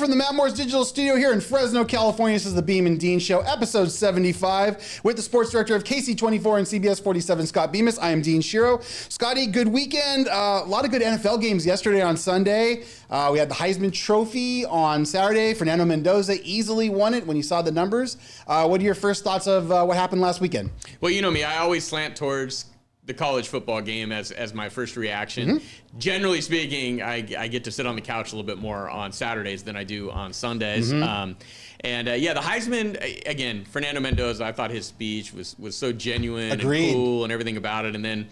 from the Matt Morris Digital Studio here in Fresno, California. This is the Beem and Dean Show, episode 75, with the sports director of KC24 and CBS 47, Scott Bemis. I am Dean Shiro. Scotty, good weekend. A lot of good NFL games yesterday on Sunday. We had the Heisman Trophy on Saturday. Fernando Mendoza easily won it when you saw the numbers. What are your first thoughts of what happened last weekend? Well, you know me. I always slant towards the college football game as my first reaction. Mm-hmm. Generally speaking, I get to sit on the couch a little bit more on Saturdays than I do on Sundays. Mm-hmm. The Heisman, again, Fernando Mendoza, I thought his speech was so genuine Agreed. And cool and everything about it. And then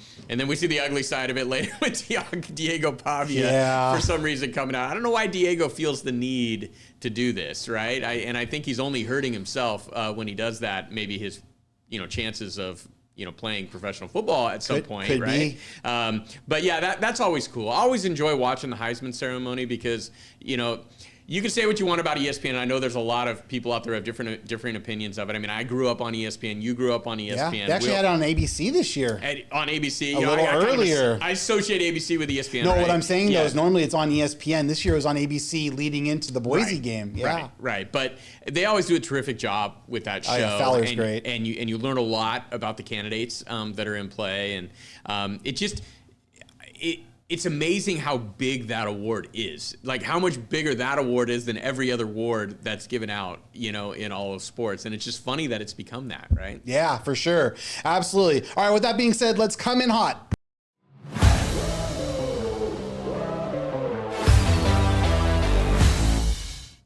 we see the ugly side of it later with Diego Pavia for some reason coming out. I don't know why Diego feels the need to do this, right? I think he's only hurting himself when he does that. Maybe his chances of playing professional football at some point, could right? But yeah, that's always cool. I always enjoy watching the Heisman ceremony because, you can say what you want about ESPN. I know there's a lot of people out there who have different opinions of it. I mean, I grew up on ESPN. You grew up on ESPN. Yeah, they actually had it on ABC this year. On ABC. A little earlier. I associate ABC with ESPN. No, what I'm saying, though, is normally it's on ESPN. This year it was on ABC leading into the Boise game. Yeah. Right. But they always do a terrific job with that show. Fowler's great. And you learn a lot about the candidates that are in play. And it's amazing how big that award is. Like how much bigger that award is than every other award that's given out, in all of sports. And it's just funny that it's become that, right? Yeah, for sure. Absolutely. All right, with that being said, let's come in hot.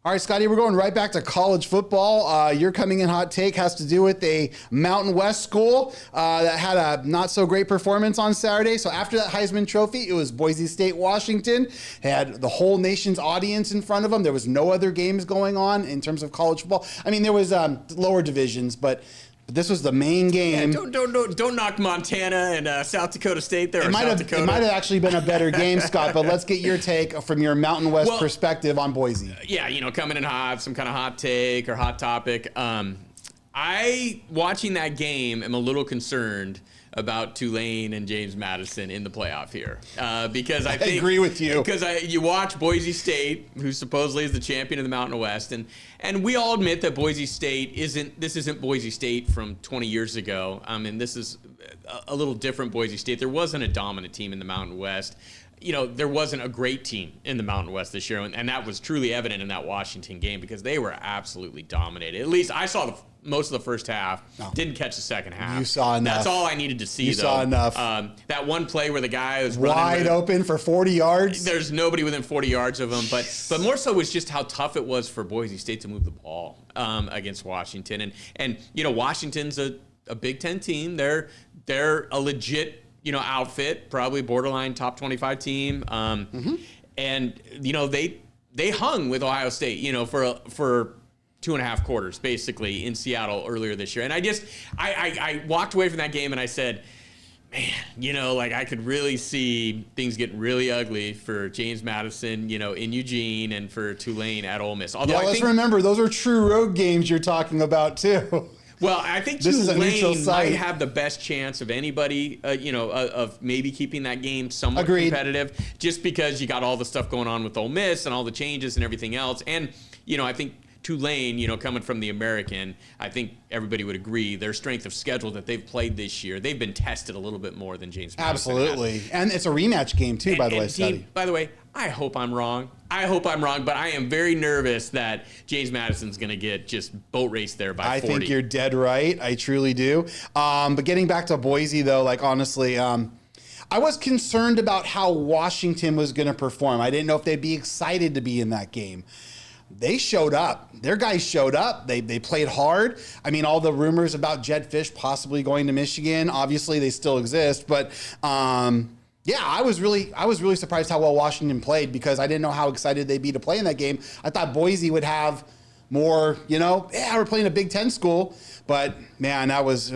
All right, Scotty, we're going right back to college football. Your coming in hot take has to do with a Mountain West school that had a not so great performance on Saturday. So after that Heisman Trophy, it was Boise State, Washington. They had the whole nation's audience in front of them. There was no other games going on in terms of college football. I mean, there was lower divisions, but this was the main game. Yeah, don't knock Montana and South Dakota State there. It might have actually been a better game, Scott, but let's get your take from your Mountain West perspective on Boise. Coming in hot, some kind of hot take or hot topic. Watching that game, am a little concerned about Tulane and James Madison in the playoff here, because I agree with you. Because you watch Boise State, who supposedly is the champion of the Mountain West, and we all admit that Boise State isn't Boise State from 20 years ago. This is a little different Boise State. There wasn't a dominant team in the Mountain West. There wasn't a great team in the Mountain West this year, and that was truly evident in that Washington game because they were absolutely dominated. At least I saw most of the first half, didn't catch the second half. You saw enough. That's all I needed to see, You saw enough. That one play where the guy was wide open for 40 yards. There's nobody within 40 yards of him, but more so was just how tough it was for Boise State to move the ball against Washington. And Washington's a Big Ten team. They're a legit outfit, probably borderline top 25 team. And they hung with Ohio State, for 2.5 quarters, basically, in Seattle earlier this year. And I walked away from that game and I said, man, I could really see things getting really ugly for James Madison, in Eugene, and for Tulane at Ole Miss. Although let's remember, those are true road games you're talking about, too. Well, I think Tulane might have the best chance of anybody, of maybe keeping that game somewhat competitive, just because you got all the stuff going on with Ole Miss and all the changes and everything else. And, I think Tulane, coming from the American, I think everybody would agree their strength of schedule that they've played this year, they've been tested a little bit more than James Madison. Absolutely. And it's a rematch game, too, by the way, Scotty. By the way, I hope I'm wrong. But I am very nervous that James Madison's going to get just boat raced there by 40. I think you're dead right. I truly do. But getting back to Boise, though, honestly, I was concerned about how Washington was going to perform. I didn't know if they'd be excited to be in that game. They showed up. Their guys showed up. They played hard. I mean, all the rumors about Jedd Fisch possibly going to Michigan, obviously they still exist. But I was really surprised how well Washington played because I didn't know how excited they'd be to play in that game. I thought Boise would have more, we're playing a Big Ten school. But man, that was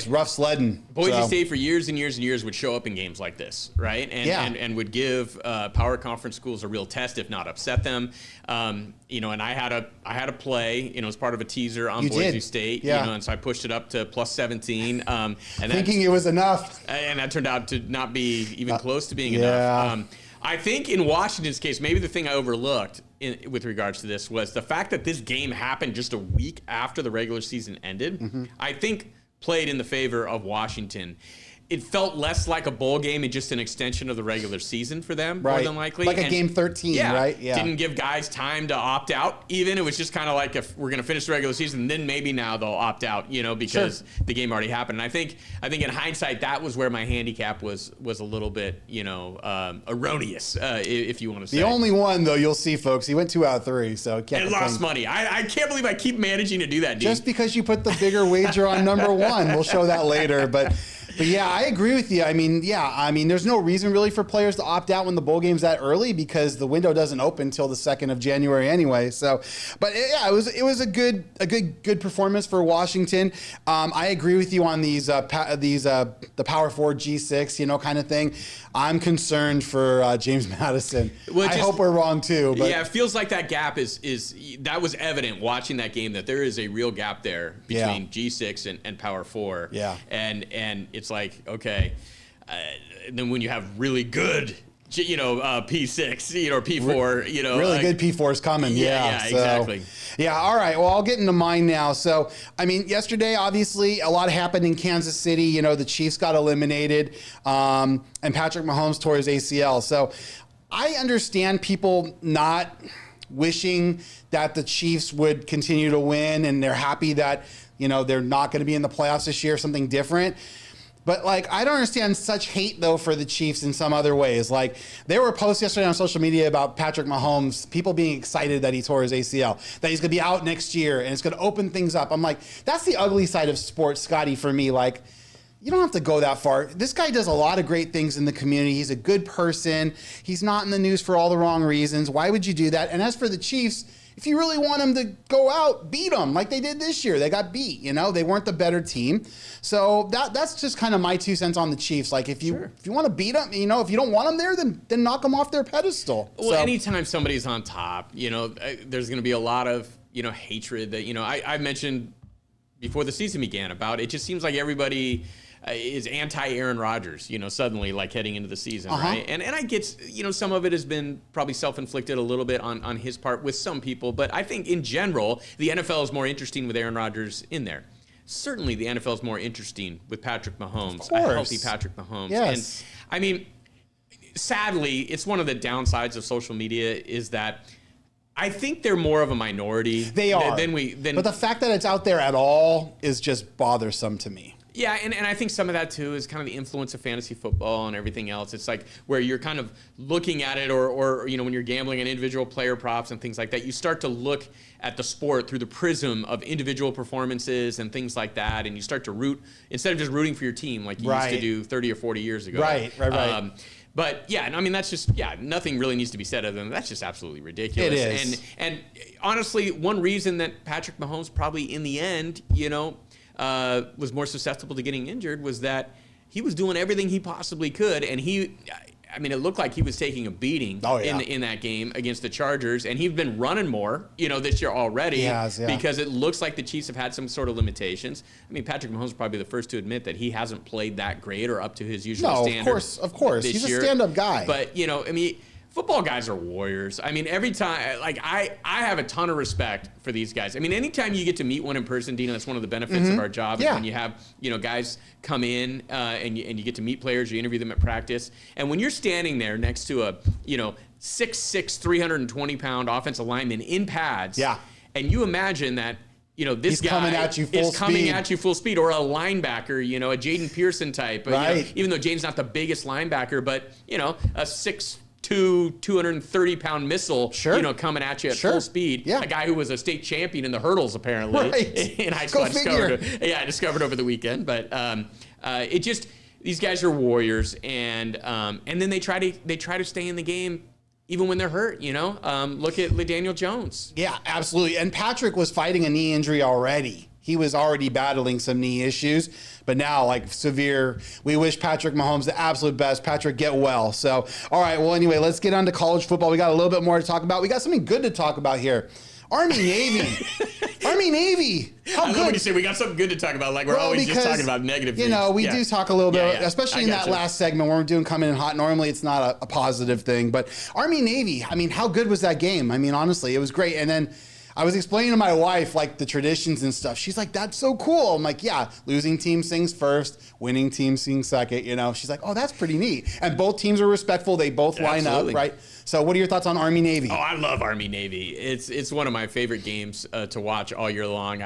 rough sledding. Boise State for years and years and years would show up in games like this, right? And would give power conference schools a real test, if not upset them. And I had a play, as part of a teaser on Boise State, and so I pushed it up to plus 17. And thinking it was enough. And that turned out to not be even close to being enough. I think in Washington's case, maybe the thing I overlooked with regards to this was the fact that this game happened just a week after the regular season ended. I think played in the favor of Washington. It felt less like a bowl game and just an extension of the regular season for them, more than likely. Like a game 13, right? Yeah. Didn't give guys time to opt out even. It was just kind of like, if we're going to finish the regular season, then maybe now they'll opt out, because the game already happened. And I think in hindsight, that was where my handicap was a little bit, erroneous, if you want to say. The only one, though, you'll see, folks, he went 2 out of 3, so and lost money. I can't believe I keep managing to do that, dude. Just because you put the bigger wager on number 1. We'll show that later, but yeah, I agree with you. I mean, there's no reason really for players to opt out when the bowl game's that early because the window doesn't open until the 2nd of January anyway. So, but yeah, it was a good performance for Washington. I agree with you on these the Power 4 G6, kind of thing. I'm concerned for James Madison. Well, I hope we're wrong too. But yeah, it feels like that gap is that was evident watching that game, that there is a real gap there between G6 and Power 4. Yeah, and it's like, okay, and then when you have really good, P6, or P4, really good P4s coming. Yeah, exactly. Yeah, all right. Well, I'll get into mine now. So, yesterday, obviously, a lot happened in Kansas City. The Chiefs got eliminated, and Patrick Mahomes tore his ACL. So, I understand people not wishing that the Chiefs would continue to win, and they're happy that, they're not going to be in the playoffs this year, something different. But, I don't understand such hate, though, for the Chiefs in some other ways. There were posts yesterday on social media about Patrick Mahomes, people being excited that he tore his ACL, that he's going to be out next year, and it's going to open things up. I'm like, that's the ugly side of sports, Scotty, for me. You don't have to go that far. This guy does a lot of great things in the community. He's a good person. He's not in the news for all the wrong reasons. Why would you do that? And as for the Chiefs, if you really want them to go out, beat them like they did this year. They got beat, they weren't the better team. So that's just kind of my 2 cents on the Chiefs. If you want to beat them, if you don't want them there, then knock them off their pedestal. Well, anytime somebody's on top, there's going to be a lot of, hatred that, I mentioned before the season began about. It just seems like everybody is anti-Aaron Rodgers, suddenly heading into the season, right? And I get, some of it has been probably self-inflicted a little bit on his part with some people, but I think in general, the NFL is more interesting with Aaron Rodgers in there. Certainly the NFL is more interesting with Patrick Mahomes, a healthy Patrick Mahomes. Yes. And sadly, it's one of the downsides of social media is that I think they're more of a minority. They are. But the fact that it's out there at all is just bothersome to me. Yeah, and I think some of that, too, is kind of the influence of fantasy football and everything else. It's where you're kind of looking at it or when you're gambling on individual player props and things like that, you start to look at the sport through the prism of individual performances and things like that, and you start to root, instead of just rooting for your team like you used to do 30 or 40 years ago. Right. But yeah, that's just, nothing really needs to be said other than that's just absolutely ridiculous. It is. And honestly, one reason that Patrick Mahomes probably in the end, was more susceptible to getting injured was that he was doing everything he possibly could, and it looked like he was taking a beating in that game against the Chargers, and he's been running more, this year already because it looks like the Chiefs have had some sort of limitations. Patrick Mahomes is probably the first to admit that he hasn't played that great or up to his usual standard. Of course. He's a stand-up guy. But, football guys are warriors. Every time, I have a ton of respect for these guys. Anytime you get to meet one in person, Dina, that's one of the benefits of our job. Is when you have, guys come in and you get to meet players, you interview them at practice. And when you're standing there next to a, 6'6", 320-pound offensive lineman in pads, and you imagine that, this guy coming at you full speed, or a linebacker, a Jaden Pearson type. Right. Even though Jaden's not the biggest linebacker, but, a 230-pound missile, coming at you at full speed. Yeah. A guy who was a state champion in the hurdles, apparently, in high school. I discovered over the weekend. But these guys are warriors, and then they try to stay in the game even when they're hurt. Look at Daniel Jones. Yeah, absolutely. And Patrick was fighting a knee injury already. He was already battling some knee issues, but now severe. We wish Patrick Mahomes the absolute best. Patrick, get well. So, all right. Well, anyway, let's get on to college football. We got a little bit more to talk about. We got something good to talk about here. Army Navy Army Navy. How I love good? when you say we got something good to talk about. Like we're always just talking about negative things. You know, we do talk a little bit, especially in that gotcha. last segment when we're doing coming in hot. Normally, it's not a positive thing, but Army Navy. I mean, how good was that game? I mean, honestly, it was great. And then I was explaining to my wife like the traditions and stuff. She's like, "That's so cool." I'm like, "Yeah, losing team sings first, winning team sings second." You know, she's like, "Oh, that's pretty neat." And both teams are respectful. They both line Absolutely. up, right? So, what are your thoughts on Army Navy? Oh, I love Army Navy. It's one of my favorite games to watch all year long.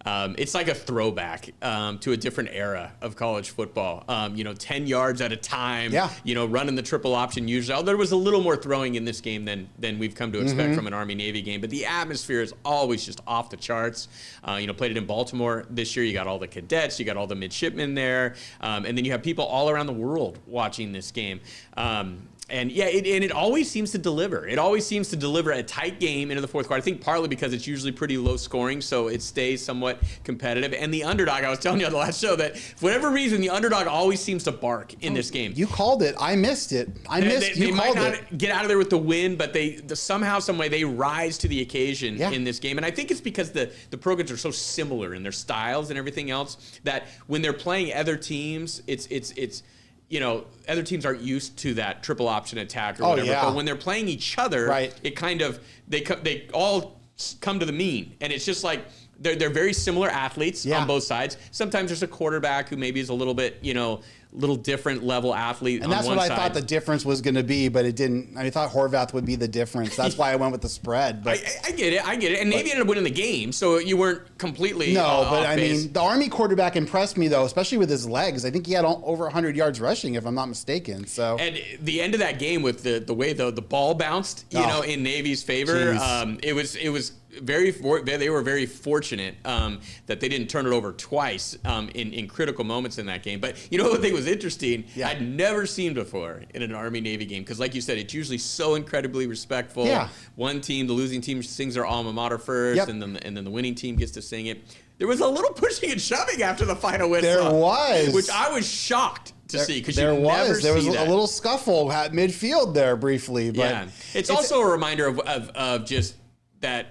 It's like a throwback to a different era of college football. 10 yards at a time. Yeah. Running the triple option usually. There was a little more throwing in this game than we've come to expect from an Army Navy game. But the atmosphere is always just off the charts. Played it in Baltimore this year. You got all the cadets. You got all the midshipmen there. And then you have people all around the world watching this game. And it always seems to deliver. It always seems to deliver a tight game into the fourth quarter. I think partly because it's usually pretty low scoring, so it stays somewhat competitive. And the underdog, I was telling you on the last show that for whatever reason, the underdog always seems to bark in this game. You called it. I missed it. They might not get out of there with the win, but somehow, some way, they rise to the occasion in this game. And I think it's because the programs are so similar in their styles and everything else that when they're playing other teams, it's other teams aren't used to that triple option attack or whatever. But when they're playing each other, it kind of they all come to the mean, and it's just like they're very similar athletes on both sides. Sometimes there's a quarterback who maybe is a little bit little different level athlete. And that's what I thought the difference was going to be, but it didn't. I thought Horvath would be the difference. That's why I went with the spread. But I get it. And Navy ended up winning the game, so you weren't completely but I base. mean, the Army quarterback impressed me, though, especially with his legs. I think he had over 100 yards rushing, if I'm not mistaken. So and the end of that game with the way the ball bounced, in Navy's favor, it was they were very fortunate that they didn't turn it over twice in critical moments in that game. But what I think was interesting, I'd never seen before in an Army-Navy game, because like you said, it's usually so incredibly respectful. One team, the losing team, sings their alma mater first, and then the winning team gets to sing it. There was a little pushing and shoving after the final whistle. There was. Which I was shocked to see, because there was a that. little scuffle at midfield there briefly. But it's also a reminder of just that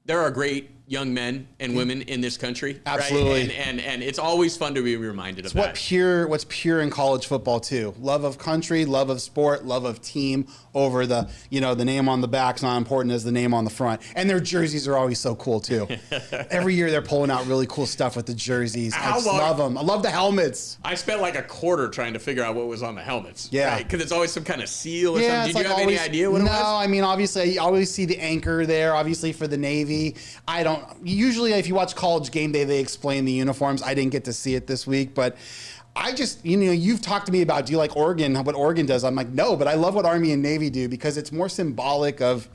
there are great young men and women in this country. Absolutely. Right? And it's always fun to be reminded of that. What's pure in college football too. Love of country, love of sport, love of team over the name on the back's not important as the name on the front. And their jerseys are always so cool too. Every year they're pulling out really cool stuff with the jerseys. I just love them. I love the helmets. I spent like a quarter trying to figure out what was on the helmets. Yeah. Because it's always some kind of seal or something. Did you have any idea what it was? No, I mean, obviously, I always see the anchor there, obviously, for the Navy. Usually, if you watch College Game Day, they explain the uniforms. I didn't get to see it this week, but I just, you've talked to me about, do you like Oregon, what Oregon does? I'm like, no, but I love what Army and Navy do because it's more symbolic of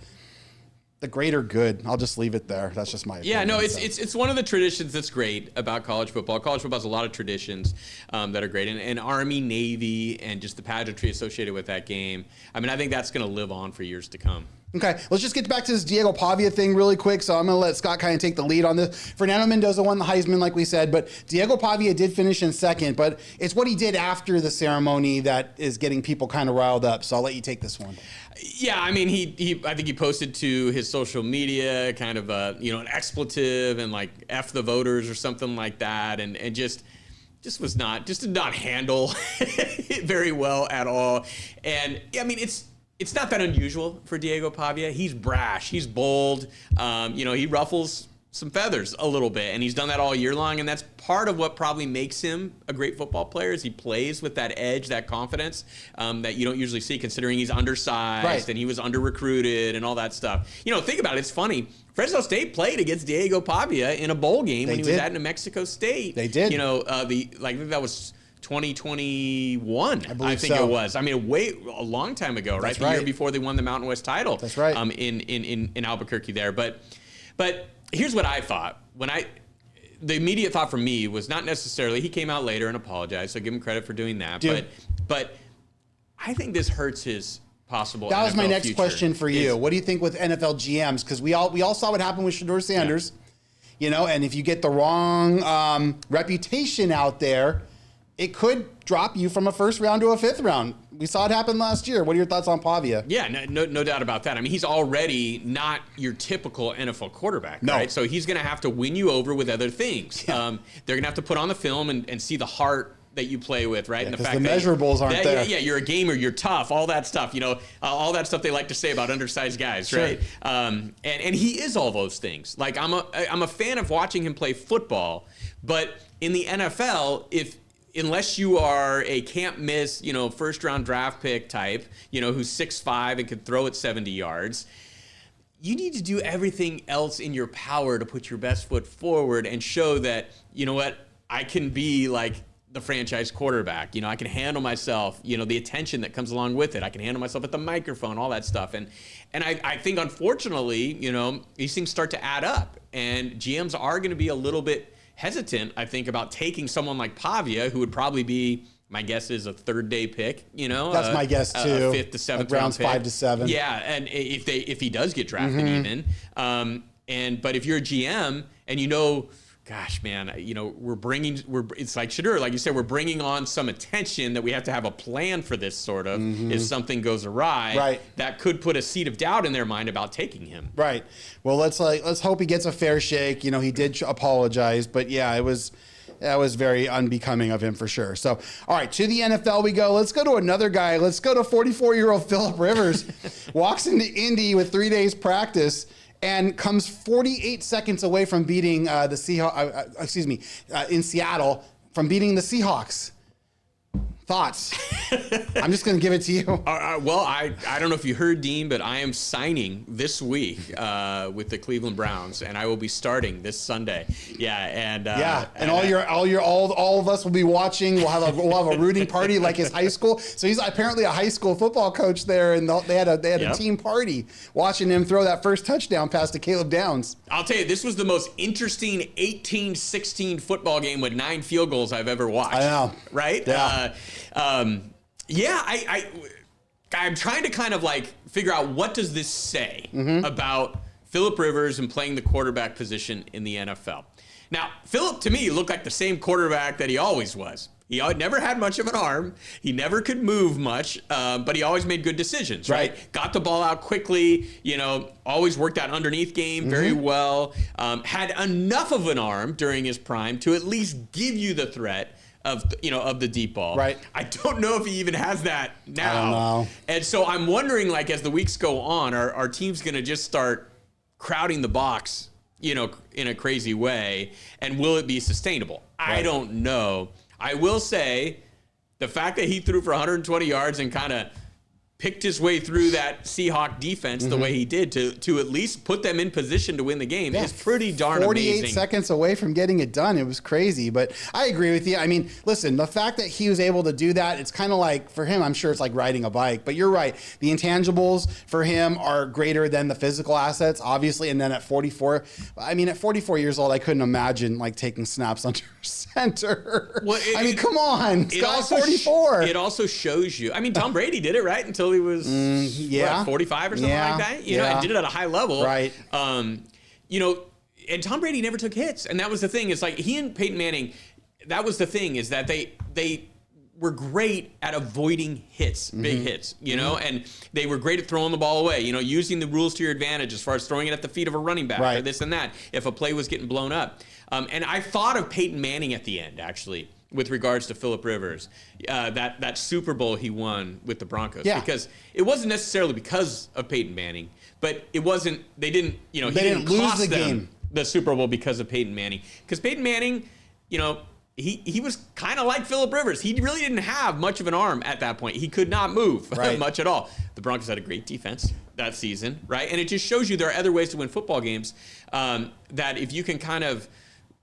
the greater good. I'll just leave it there. That's just my opinion. Yeah, no, it's one of the traditions that's great about college football. College football has a lot of traditions that are great. And Army, Navy, and just the pageantry associated with that game. I mean, I think that's going to live on for years to come. Okay, let's just get back to this Diego Pavia thing really quick. So I'm going to let Scott kind of take the lead on this. Fernando Mendoza won the Heisman, like we said, but Diego Pavia did finish in second. But it's what he did after the ceremony that is getting people kind of riled up. So I'll let you take this one. Yeah, I mean, I think he posted to his social media kind of an expletive and like F the voters or something like that, and just did not handle it very well at all. And I mean, it's not that unusual for Diego Pavia. He's brash. He's bold. He ruffles some feathers a little bit, and he's done that all year long, and that's part of what probably makes him a great football player is he plays with that edge, that confidence that you don't usually see, considering he's undersized and he was under-recruited and all that stuff. Think about it. It's funny. Fresno State played against Diego Pavia in a bowl game when he was at New Mexico State. They did. I think that was 2021, I think so. It was. I mean, a long time ago, right? The year before they won the Mountain West title. That's right. In Albuquerque there. But here's what I thought. The immediate thought for me was not necessarily, he came out later and apologized, so give him credit for doing that. But I think this hurts his possible That was NFL my next future. question for you. What do you think with NFL GMs? Because we all saw what happened with Shedeur Sanders, and if you get the wrong reputation out there, it could drop you from a first round to a fifth round. we saw it happen last year. What are your thoughts on Pavia? Yeah, no doubt about that. I mean, he's already not your typical NFL quarterback, right? So he's going to have to win you over with other things. Yeah. They're going to have to put on the film and see the heart that you play with, right? Yeah, and the fact the measurables aren't there. Yeah, you're a gamer, you're tough, all that stuff, all that stuff they like to say about undersized guys, sure. Right? And he is all those things. Like I'm a fan of watching him play football, but in the NFL, unless you are a can't miss, first round draft pick type, who's 6'5" and can throw it 70 yards, you need to do everything else in your power to put your best foot forward and show that, I can be like the franchise quarterback. I can handle myself, the attention that comes along with it. I can handle myself at the microphone, all that stuff. And I think, unfortunately, these things start to add up. And GMs are going to be a little bit hesitant, I think, about taking someone like Pavia, who would probably be, my guess is, a third-day pick. That's my guess too. A fifth to seventh rounds round pick. 5 to 7. Yeah, and if he does get drafted, even. But if you're a GM and gosh, man, it's like Shadur, like you said, we're bringing on some attention that we have to have a plan for this sort of. If something goes awry, right, that could put a seed of doubt in their mind about taking him. Right. Well, let's hope he gets a fair shake. He did apologize, but yeah, that was very unbecoming of him for sure. So, all right, to the NFL we go. Let's go to another guy. Let's go to 44-year-old Phillip Rivers. Walks into Indy with 3 days practice and comes 48 seconds away from beating the Seahawks, in Seattle, from beating the Seahawks. Thoughts? I'm just going to give it to you. Well, I don't know if you heard, Dean, but I am signing this week with the Cleveland Browns, and I will be starting this Sunday. Yeah, and all of us will be watching. We'll have a rooting party like his high school. So he's apparently a high school football coach there, and they had a team party watching him throw that first touchdown pass to Caleb Downs. I'll tell you, this was the most interesting 18-16 football game with 9 field goals I've ever watched. I know, right? Yeah. I'm trying to kind of like figure out what does this say about Phillip Rivers and playing the quarterback position in the NFL. Now, Phillip, to me, looked like the same quarterback that he always was. He never had much of an arm. He never could move much, but he always made good decisions, right? Got the ball out quickly, always worked that underneath game very well. Had enough of an arm during his prime to at least give you the threat of the deep ball. Right. I don't know if he even has that now. I don't know. And so I'm wondering, like, as the weeks go on, our team's going to just start crowding the box, in a crazy way, and will it be sustainable? Right. I don't know. I will say the fact that he threw for 120 yards and kind of picked his way through that Seahawk defense the way he did to at least put them in position to win the game is pretty darn 48 amazing. Seconds away from getting it done. It was crazy, but I agree with you. I mean, listen, the fact that he was able to do that, it's kind of like, for him, I'm sure it's like riding a bike, but you're right. The intangibles for him are greater than the physical assets, obviously, and then at 44 years old, I couldn't imagine like taking snaps under center. Well, come on. Scott's 44. It also shows you, Tom Brady did it, right? Until he was 45 or something like that. And did it at a high level. Right. And Tom Brady never took hits. And that was the thing. It's like he and Peyton Manning, that was the thing, is that they were great at avoiding hits, big hits, and they were great at throwing the ball away, using the rules to your advantage as far as throwing it at the feet of a running back or this and that, if a play was getting blown up. And I thought of Peyton Manning at the end, actually, with regards to Phillip Rivers, that Super Bowl he won with the Broncos. Yeah. Because it wasn't necessarily because of Peyton Manning, but he didn't lose the game. The Super Bowl because of Peyton Manning. Because Peyton Manning, he was kind of like Phillip Rivers. He really didn't have much of an arm at that point. He could not move much at all. The Broncos had a great defense that season, right? And it just shows you there are other ways to win football games, that if you can kind of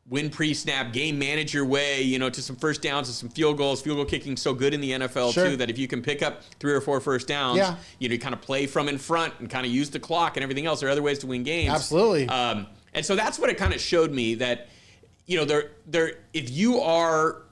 win pre-snap, game manage your way, to some first downs and some field goals. Field goal kicking so good in the NFL too, that if you can pick up 3 or 4 first downs, you kind of play from in front and kind of use the clock and everything else. There are other ways to win games. Absolutely. And so that's what it kind of showed me, that, if you are,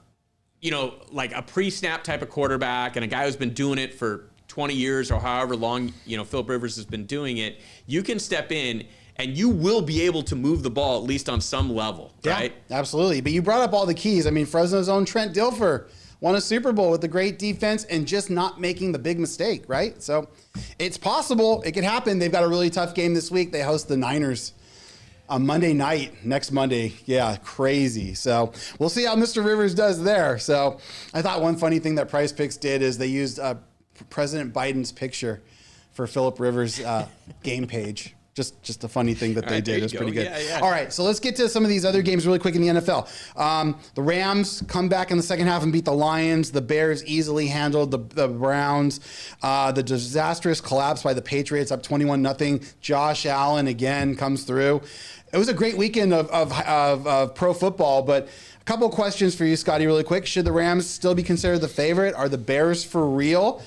like a pre-snap type of quarterback and a guy who's been doing it for 20 years or however long, Phillip Rivers has been doing it, you can step in and you will be able to move the ball at least on some level, right? Absolutely. But you brought up all the keys. Fresno's own Trent Dilfer won a Super Bowl with a great defense and just not making the big mistake, right? So it's possible. It could happen. They've got a really tough game this week. They host the Niners on Monday night, next Monday. Yeah, crazy. So we'll see how Mr. Rivers does there. So I thought one funny thing that Prize Picks did is they used President Biden's picture for Phillip Rivers' game page. Just a funny thing that they did. It's pretty good. Yeah. All right, so let's get to some of these other games really quick in the NFL. The Rams come back in the second half and beat the Lions. The Bears easily handled the Browns. The disastrous collapse by the Patriots, up 21-0. Josh Allen again comes through. It was a great weekend of pro football, but a couple of questions for you, Scotty, really quick. Should the Rams still be considered the favorite? Are the Bears for real?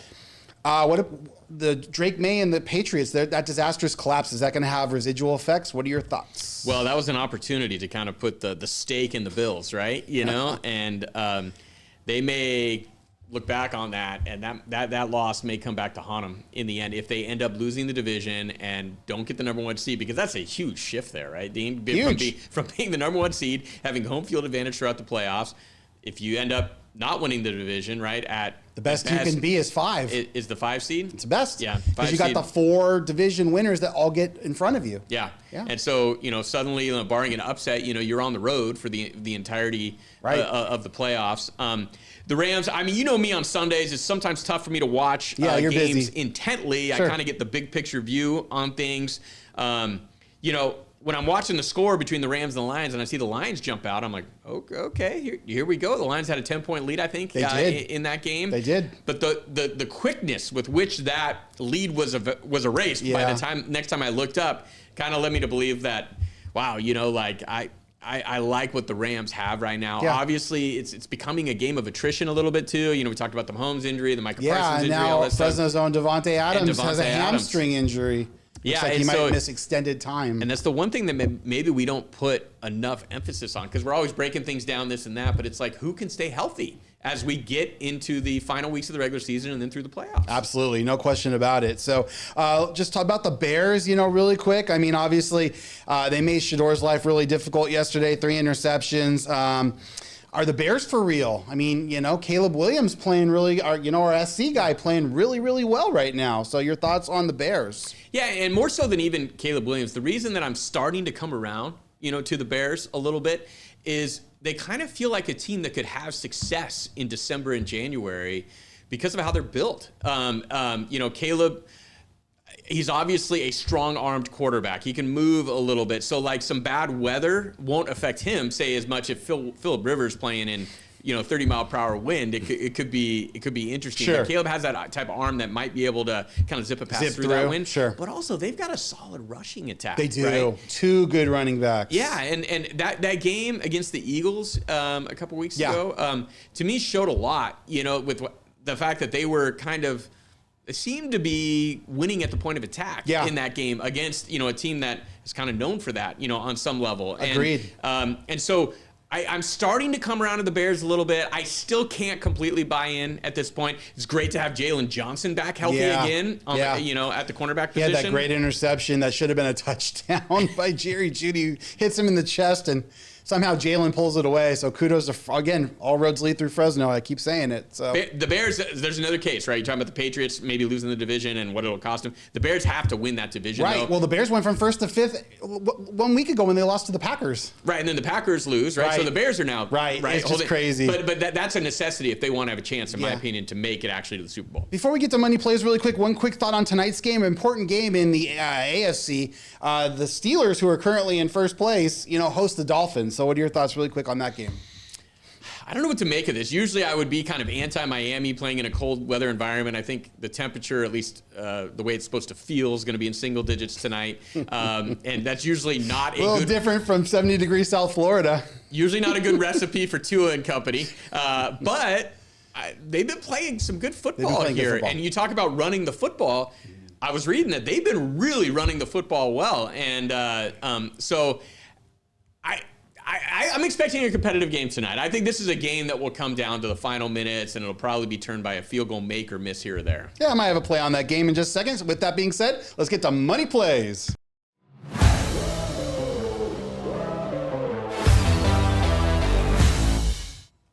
The Drake May and the Patriots, that disastrous collapse, is that going to have residual effects? What are your thoughts? Well, that was an opportunity to kind of put the stake in the Bills, right? You know, and they may look back on that, and that loss may come back to haunt them in the end if they end up losing the division and don't get the number 1 seed, because that's a huge shift there, right? From being the number 1 seed, having home field advantage throughout the playoffs, if you end up not winning the division, right, at the best you can be is 5. Is the 5 seed? It's the best. Yeah. Because you got the 4 division winners that all get in front of you. Yeah. And so, suddenly, barring an upset, you're on the road for the entirety of the playoffs. The Rams, you know me on Sundays, it's sometimes tough for me to watch games busy. Intently. Sure. I kind of get the big picture view on things. When I'm watching the score between the Rams and the Lions and I see the Lions jump out, I'm like, okay, here we go. The Lions had a 10-point lead, I think, in that game. They did. But the quickness with which that lead was erased by the time next time I looked up kind of led me to believe that, wow, I like what the Rams have right now. Yeah. Obviously, it's becoming a game of attrition a little bit too. We talked about the Mahomes injury, the Micah Parsons injury, all that stuff. Fresno's own Devontae Adams has a hamstring injury. Looks like he might miss extended time. And that's the one thing that maybe we don't put enough emphasis on, because we're always breaking things down, this and that, but it's like, who can stay healthy as we get into the final weeks of the regular season and then through the playoffs? Absolutely, no question about it. So just talk about the Bears, really quick. Obviously, they made Shador's life really difficult yesterday, 3 interceptions. Are the Bears for real? Caleb Williams playing really, our SC guy playing really, really well right now. So your thoughts on the Bears? Yeah, and more so than even Caleb Williams, the reason that I'm starting to come around, to the Bears a little bit is they kind of feel like a team that could have success in December and January because of how they're built. Caleb, he's obviously a strong-armed quarterback. He can move a little bit. So, some bad weather won't affect him, say, as much if Phillip Rivers playing in, 30-mile-per-hour wind. It could be interesting. Sure. But Caleb has that type of arm that might be able to kind of zip through that wind. Sure. But also, they've got a solid rushing attack. They do. Right? 2 good running backs. Yeah, and that game against the Eagles a couple weeks ago, to me, showed a lot, with the fact that they were kind of seemed to be winning at the point of attack in that game against, a team that is kind of known for that, on some level. Agreed. And so I'm starting to come around to the Bears a little bit. I still can't completely buy in at this point. It's great to have Jalen Johnson back healthy again, at the cornerback position. He had that great interception that should have been a touchdown by Jerry Jeudy. Hits him in the chest, and somehow Jalen pulls it away. So kudos to, again, all roads lead through Fresno. I keep saying it. So the Bears, there's another case, right? You're talking about the Patriots maybe losing the division and what it'll cost them. The Bears have to win that division, right? Though. Well, the Bears went from 1st to 5th 1 week ago when they lost to the Packers. Right, and then the Packers lose, right? So the Bears are now right. It's just crazy. But that's a necessity if they want to have a chance, in my opinion, to make it actually to the Super Bowl. Before we get to money plays, really quick, one quick thought on tonight's game. Important game in the AFC. The Steelers, who are currently in first place, host the Dolphins. So what are your thoughts, really quick, on that game? I don't know what to make of this. Usually I would be kind of anti-Miami playing in a cold weather environment. I think the temperature, at least the way it's supposed to feel, is going to be in single digits tonight. And that's usually not a little different from 70 degrees South Florida. Usually not a good recipe for Tua and company. But they've been playing some good football here. And you talk about running the football. I was reading that they've been really running the football well. And so I'm expecting a competitive game tonight. I think this is a game that will come down to the final minutes, and it'll probably be turned by a field goal make or miss here or there. Yeah, I might have a play on that game in just seconds. With that being said, let's get to money plays.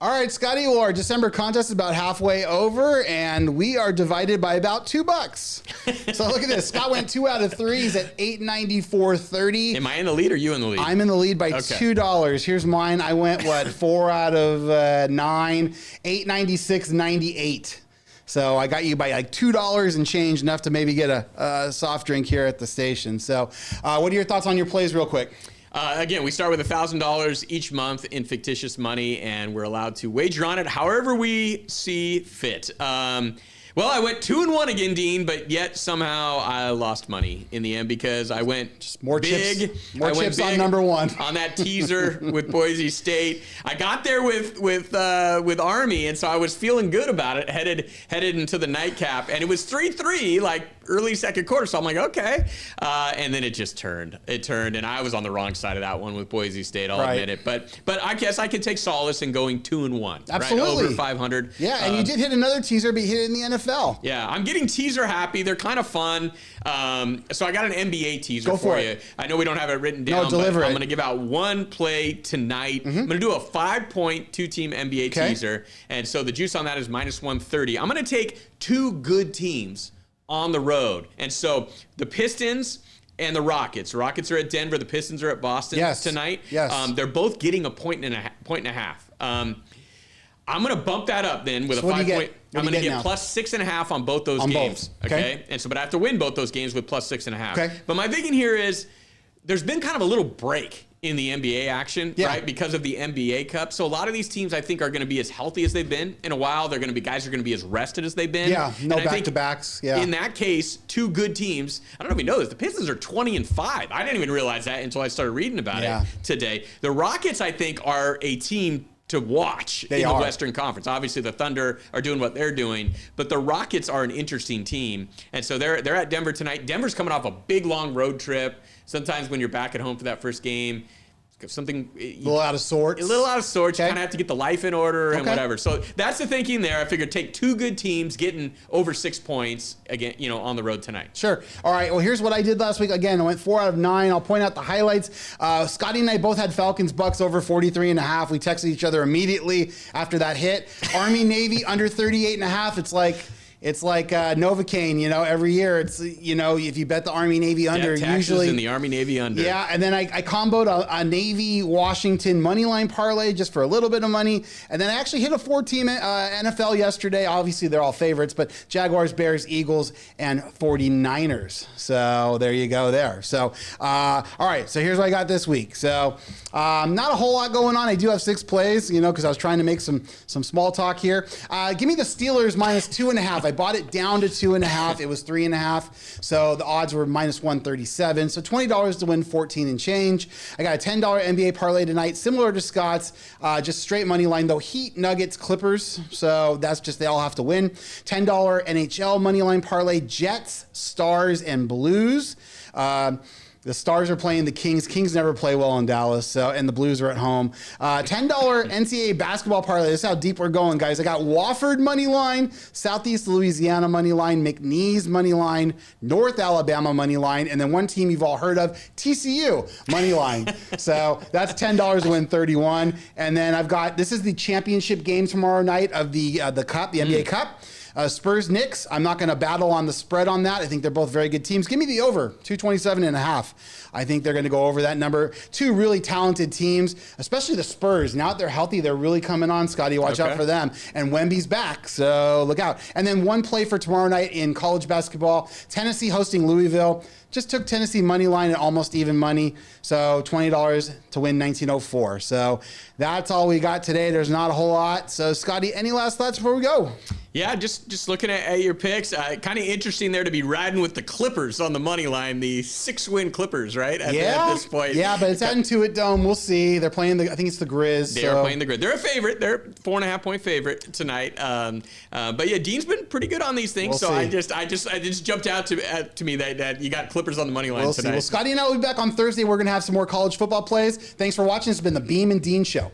All right, Scotty, well, our December contest is about halfway over, and we are divided by about $2. So look at this. Scott went 2 out of 3. He's at $894.30. Am I in the lead or you in the lead? I'm in the lead by $2. Here's mine. I went, 4 out of 9, $896.98. So I got you by like $2 and change, enough to maybe get a soft drink here at the station. So what are your thoughts on your plays real quick? Again, we start with $1,000 each month in fictitious money, and we're allowed to wager on it however we see fit. Well, I went 2-1 again, Dean, but yet somehow I lost money in the end because I went just more big. Chips, more chips on number one on that teaser with Boise State. I got there with Army, and so I was feeling good about it. Headed into the nightcap, and it was 3-3, like early second quarter. So I'm like, okay, and then it just turned. It turned, and I was on the wrong side of that one with Boise State. I'll admit it, but I guess I can take solace in going 2-1. Absolutely, right? Over 500. Yeah, and you did hit another teaser, but you hit it in the NFL. Yeah, I'm getting teaser happy. They're kind of fun. So I got an NBA teaser for you. I know we don't have it written down, but I'm going to give out one play tonight. I'm going to do a 5-point 2-team NBA teaser. And so the juice on that is -130. I'm going to take 2 good teams on the road. And so the Pistons and the Rockets. The Rockets are at Denver. The Pistons are at Boston tonight. Yes. They're both getting a point and a half. I'm going to bump that up then with a 5-point. I'm going to get +6.5 on both those games. Okay. And so, but I have to win both those games with +6.5. Okay. But my thinking here is there's been kind of a little break in the NBA action, right? Because of the NBA Cup. So a lot of these teams I think are going to be as healthy as they've been in a while. They're going to be guys are going to be as rested as they've been. Yeah. No back-to-backs. Yeah. In that case, 2 good teams. I don't know if you know this. The Pistons are 20-5. I didn't even realize that until I started reading about it today. The Rockets, I think, are a team to watch in the Western Conference. Obviously, the Thunder are doing what they're doing, but the Rockets are an interesting team. And so they're at Denver tonight. Denver's coming off a big, long road trip. Sometimes when you're back at home for that first game, something a little out of sorts. A little out of sorts. You kind of have to get the life in order and whatever. So that's the thinking there. I figured take 2 good teams getting over 6 points again, on the road tonight. Sure. All right. Well, here's what I did last week. Again, I went 4 out of 9. I'll point out the highlights. Scotty and I both had Falcons Bucks over 43.5. We texted each other immediately after that hit. Army Navy under 38.5. It's like Novocaine, every year. It's, if you bet the Army Navy under, usually in the Army Navy under. Yeah, and then I comboed a Navy Washington money line parlay just for a little bit of money, and then I actually hit a 4-team NFL yesterday. Obviously, they're all favorites, but Jaguars, Bears, Eagles, and 49ers. So there you go there. So all right, so here's what I got this week. So not a whole lot going on. I do have 6 plays, because I was trying to make some small talk here. Give me the Steelers -2.5. I bought it down to 2.5. It was 3.5. So the odds were -137. So $20 to win 14 and change. I got a $10 NBA parlay tonight, similar to Scott's, just straight money line though. Heat, Nuggets, Clippers. So that's just, they all have to win. $10 NHL money line parlay, Jets, Stars, and Blues. The Stars are playing the Kings. Kings never play well in Dallas, and the Blues are at home. $10 NCAA basketball parlay. This is how deep we're going, guys. I got Wofford money line, Southeast Louisiana money line, McNeese money line, North Alabama money line, and then one team you've all heard of, TCU money line. So that's $10 to win 31. And then I've got, this is the championship game tomorrow night of the Cup, the NBA Cup. Spurs, Knicks. I'm not going to battle on the spread on that. I think they're both very good teams. Give me the over, 227.5. I think they're going to go over that number. 2 really talented teams, especially the Spurs. Now that they're healthy, they're really coming on, Scotty. Watch out for them. And Wemby's back, so look out. And then one play for tomorrow night in college basketball. Tennessee hosting Louisville. Just took Tennessee money line at almost even money. So $20 to win 1904. So that's all we got today. There's not a whole lot. So Scotty, any last thoughts before we go? Yeah, just looking at your picks, kind of interesting there to be riding with the Clippers on the money line, the 6-win Clippers, right? At this point. Yeah, but it's at Intuit Dome. We'll see. They're playing I think it's the Grizz. They are playing the Grizz. They're a favorite. They're 4.5-point favorite tonight. But yeah, Dean's been pretty good on these things. We'll see. I just jumped out to me that you got Clippers on the money line tonight. Well, Scotty and I will be back on Thursday. We're going to have some more college football plays. Thanks for watching. This has been the Beam and Dean Show.